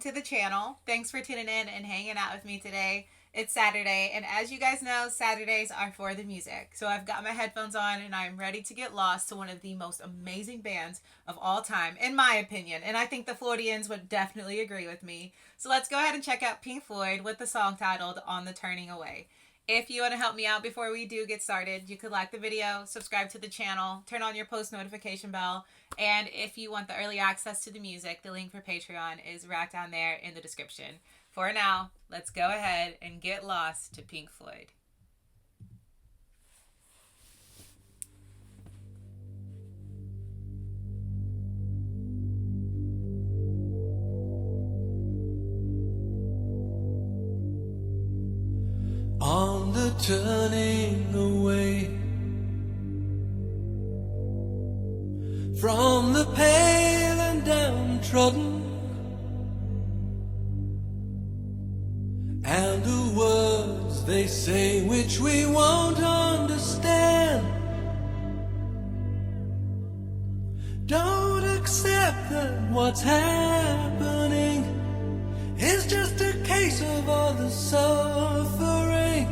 to the channel. Thanks for tuning in and hanging out with me today. It's Saturday, and as you guys know, Saturdays are for the music. So I've got my headphones on and I'm ready to get lost to one of the most amazing bands of all time, in my opinion. And I think the Floyd-Ons would definitely agree with me. So let's go ahead and check out Pink Floyd with the song titled On the Turning Away. If you want to help me out before we do get started, you could like the video, subscribe to the channel, turn on your post notification bell, and if you want the early access to the music, the link for Patreon is right down there in the description. For now, let's go ahead and get lost to Pink Floyd. On the turning away from the pale and downtrodden, and the words they say which we won't understand. Don't accept that what's happening is just a case of all the suffering,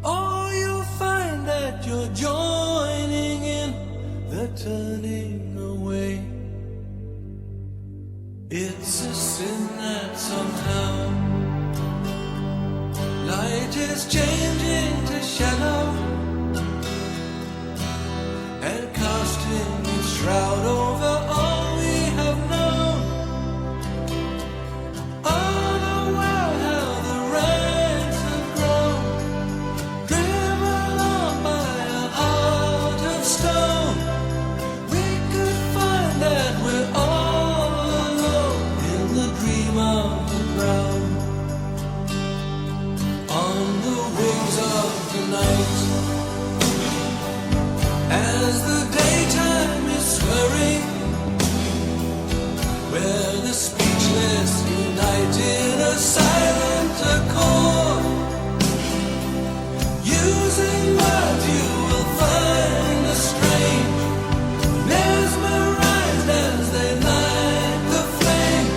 or you'll find that you're joining in the turning away. It's a sin that somehow light is changing to shadow and casting its shroud over all we have known. Unaware how the ranks have grown, driven on by a heart of stone, we could find that we're all alone in the dream of the ground. On the wings of the night, as the daytime is swirling, where the speechless unite in a silent accord, using words you will find a strange, mesmerized as they light the flame.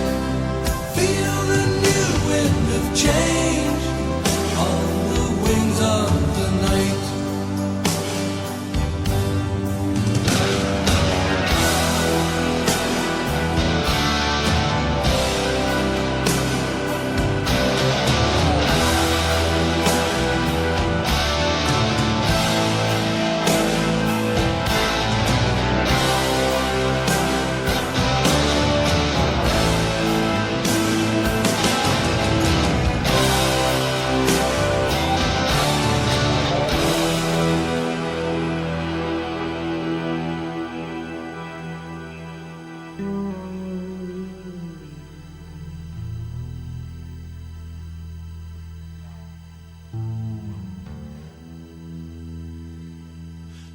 Feel the new wind of change on the wings of the night.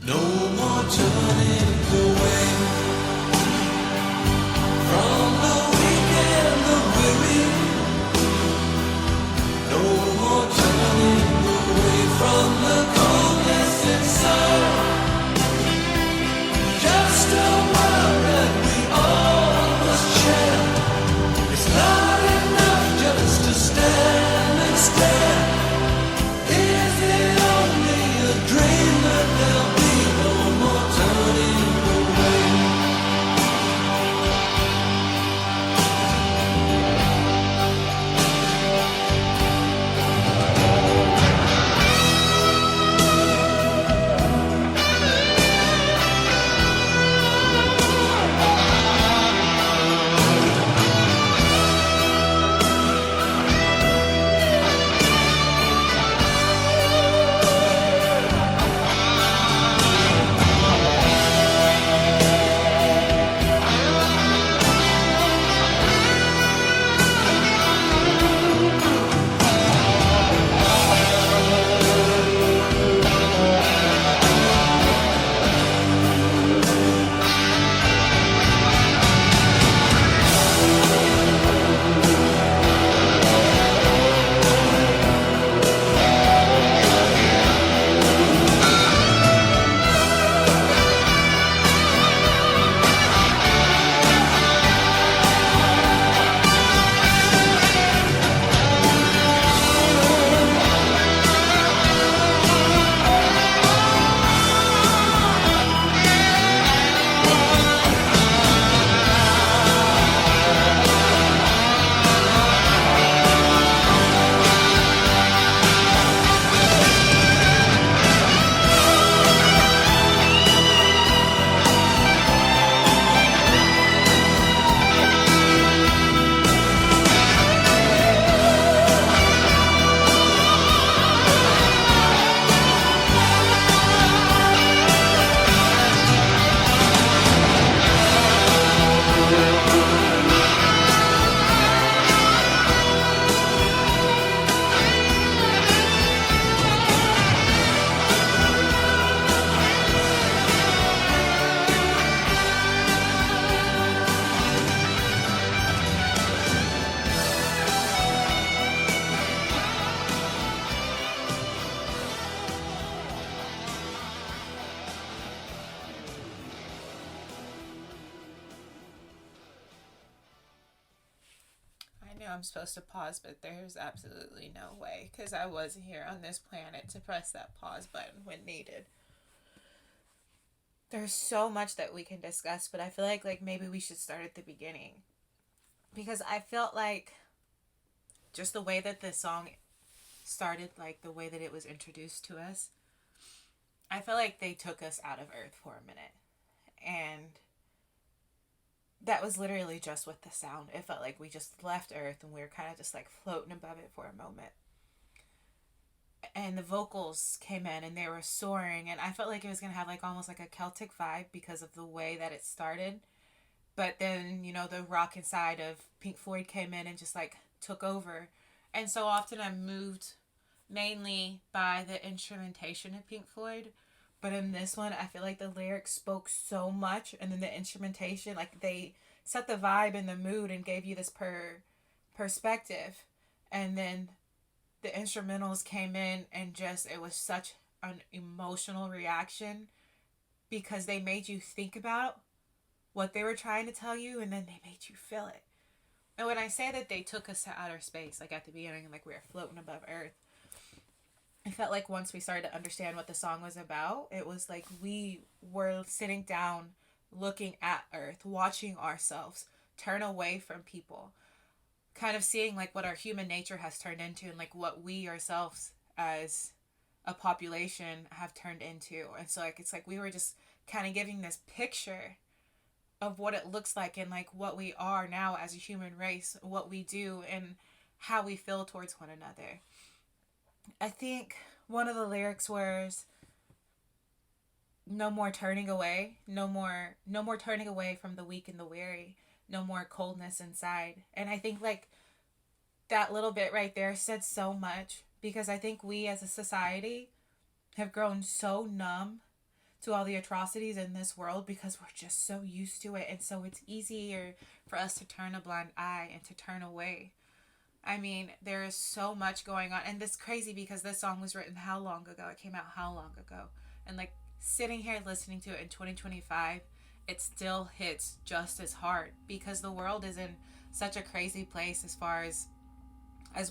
No more turning away from the weak and the weary. No more turning away from the coldness inside. Just a world that we all must share. It's not enough just to stand and stare. Is it only a dream that there'll be no more turning away? I'm supposed to pause, but there's absolutely no way because I wasn't here on this planet to press that pause button when needed. There's so much that we can discuss, but I feel like maybe we should start at the beginning because I felt like just the way that this song started, like the way that it was introduced to us, I feel like they took us out of Earth for a minute. And that was literally just with the sound. It felt like we just left Earth and we were kind of just like floating above it for a moment. And the vocals came in and they were soaring, and I felt like it was going to have like almost like a Celtic vibe because of the way that it started. But then, the rock inside of Pink Floyd came in and just like took over. And so often I'm moved mainly by the instrumentation of Pink Floyd. But in this one, I feel like the lyrics spoke so much, and then the instrumentation, like they set the vibe and the mood and gave you this perspective. And then the instrumentals came in and just, it was such an emotional reaction because they made you think about what they were trying to tell you, and then they made you feel it. And when I say that they took us to outer space, like at the beginning, like we were floating above Earth, I felt like once we started to understand what the song was about, it was like we were sitting down, looking at Earth, watching ourselves turn away from people, kind of seeing like what our human nature has turned into and like what we ourselves as a population have turned into. And so like it's like we were just kind of giving this picture of what it looks like and like what we are now as a human race, what we do and how we feel towards one another. I think one of the lyrics was no more turning away, no more turning away from the weak and the weary, no more coldness inside. And I think like that little bit right there said so much because I think we as a society have grown so numb to all the atrocities in this world because we're just so used to it, and so it's easier for us to turn a blind eye and to turn away. I mean, there is so much going on, and this crazy because this song was written how long ago? It came out how long ago? And like sitting here listening to it in 2025, it still hits just as hard because the world is in such a crazy place as far as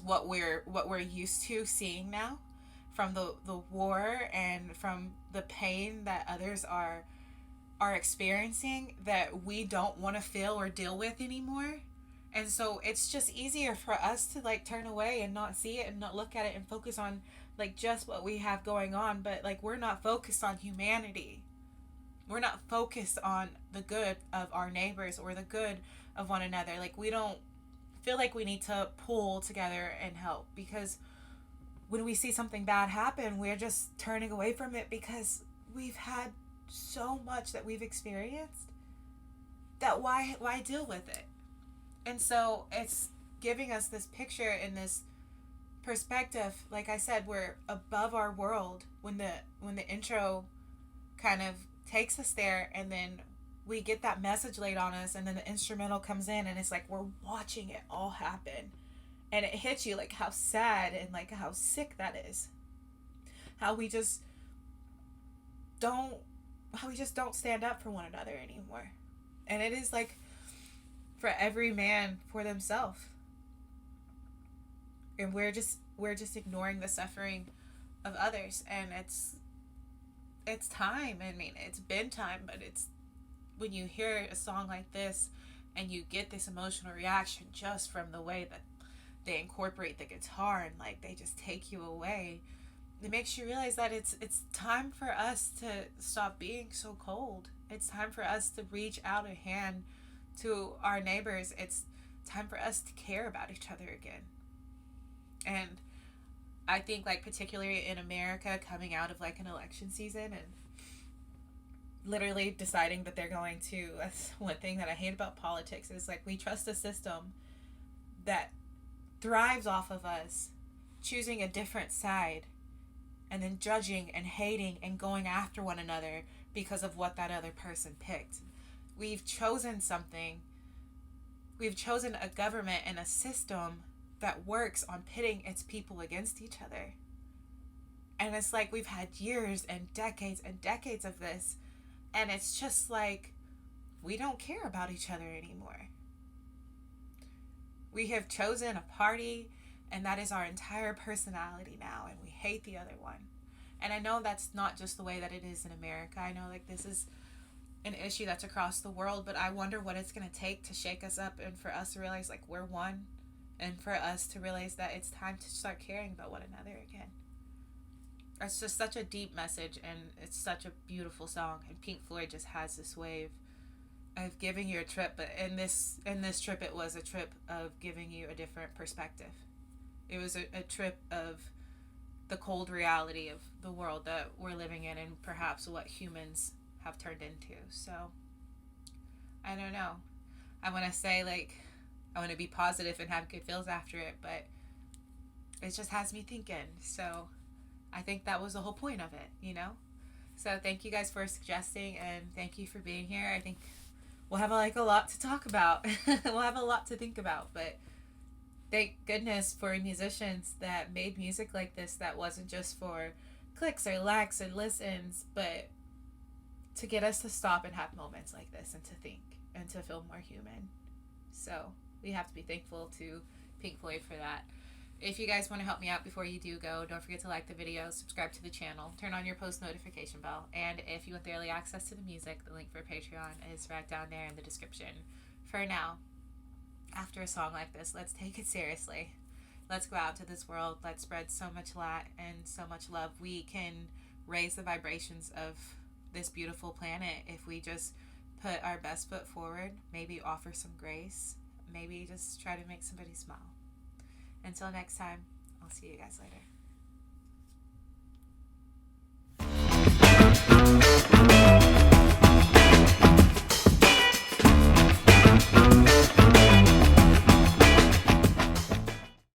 what we're used to seeing now, from the war and from the pain that others are experiencing that we don't want to feel or deal with anymore. And so it's just easier for us to like turn away and not see it and not look at it and focus on like just what we have going on. But like we're not focused on humanity. We're not focused on the good of our neighbors or the good of one another. Like we don't feel like we need to pull together and help because when we see something bad happen, we're just turning away from it because we've had so much that we've experienced that why deal with it? And so it's giving us this picture and this perspective. Like I said, we're above our world when the intro kind of takes us there, and then we get that message laid on us, and then the instrumental comes in, and it's like we're watching it all happen, and it hits you like how sad and like how sick that is. How we just don't stand up for one another anymore, and it is like for every man for themselves. And we're just ignoring the suffering of others, and it's time. I mean, it's been time, but it's when you hear a song like this and you get this emotional reaction just from the way that they incorporate the guitar and like they just take you away, it makes you realize that it's time for us to stop being so cold. It's time for us to reach out a hand to our neighbors. It's time for us to care about each other again. And I think like particularly in America, coming out of like an election season and literally deciding that they're going to, that's one thing that I hate about politics, is like we trust a system that thrives off of us choosing a different side and then judging and hating and going after one another because of what that other person picked. We've chosen something. We've chosen a government and a system that works on pitting its people against each other. And it's like we've had years and decades of this, and it's just like we don't care about each other anymore. We have chosen a party, and that is our entire personality now, and we hate the other one. And I know that's not just the way that it is in America. I know like this is an issue that's across the world, but I wonder what it's going to take to shake us up and for us to realize like we're one, and for us to realize that it's time to start caring about one another again. It's just such a deep message, and it's such a beautiful song, and Pink Floyd just has this wave of giving you a trip, but in this trip it was a trip of giving you a different perspective. It was a trip of the cold reality of the world that we're living in, and perhaps what humans have turned into. So I don't know. I want to say like I want to be positive and have good feels after it, but it just has me thinking. So I think that was the whole point of it. So thank you guys for suggesting, and thank you for being here. I think we'll have like a lot to talk about. We'll have a lot to think about, but thank goodness for musicians that made music like this that wasn't just for clicks or likes or listens, but to get us to stop and have moments like this and to think and to feel more human. So we have to be thankful to Pink Floyd for that. If you guys want to help me out before you do go, don't forget to like the video, subscribe to the channel, turn on your post notification bell, and if you want early access to the music, the link for Patreon is right down there in the description. For now, after a song like this, let's take it seriously. Let's go out to this world. Let's spread so much light and so much love. We can raise the vibrations of this beautiful planet if we just put our best foot forward, maybe offer some grace, maybe just try to make somebody smile. Until next time, I'll see you guys later.